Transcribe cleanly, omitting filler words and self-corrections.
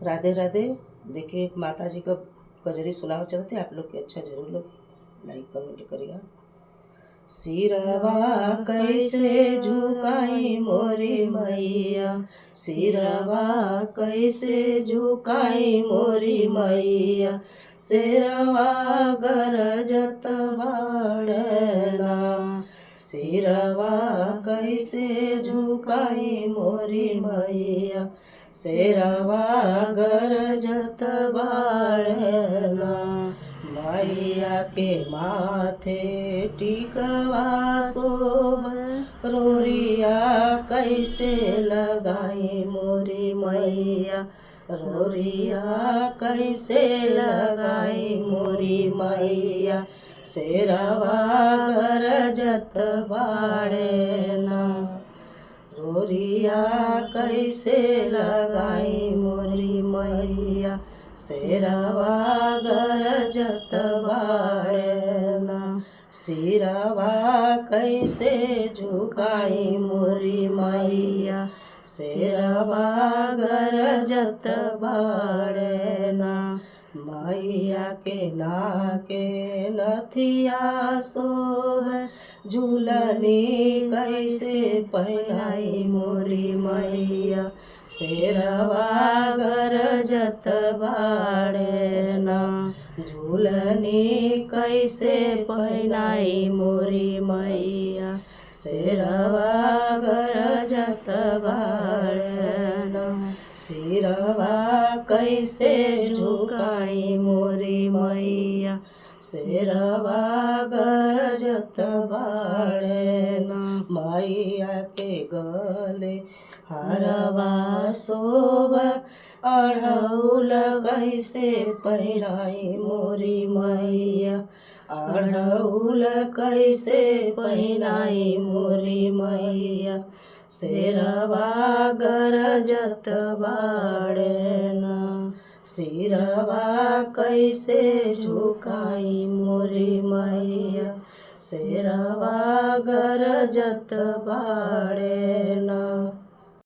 राधे राधे। देखिए एक माता जी का कजरी सुनाओ चलते, आप लोग के अच्छा जरूर लगे, लाइक कमेंट करिएगा। सिरवा कैसे झुकाई मोरी मैया, सिरवा कैसे झुकाई मोरी मैया, सिरवा गरजत बाड़ना, सिरवा कैसे झुकाई मोरी मैया, सिरवा गरजत बाड़ना, मैया के माथे टिकवा शोभ, रोरिया कैसे लगाई मोरी मैया, रोरिया कैसे लगाई मोरी मैया, शेरवा गरजत बाड़ना, रोरिया कैसे लगाई मोरी मैया, शेरवा गरजत बाड़ना, सिरवा कैसे झुकाई मोरी मैया, शेरवा गरजत बाड़ना, मैया के नाके नथिया सोह, झूलनी कैसे पहनाई मोरी मैया, शेरवा गरजत बाड़ना, झूलनी कैसे पहनाई मोरी मैया, शेरवा गरजत बाड़ना, सिरवा कैसे झुकाई मोरी मैया, शेरवा गरजत बाड़ना, मैया के गले हरवा शोभ, अढ़ौल कैसे पहिराई मोरी मैया, अढ़ौल कैसे पहिराई मोरी मैया, शेरवा गरजत बाड़ना, सिरवा कैसे झुकाई मोरी मैया, शेरवा गरजत बाड़ना।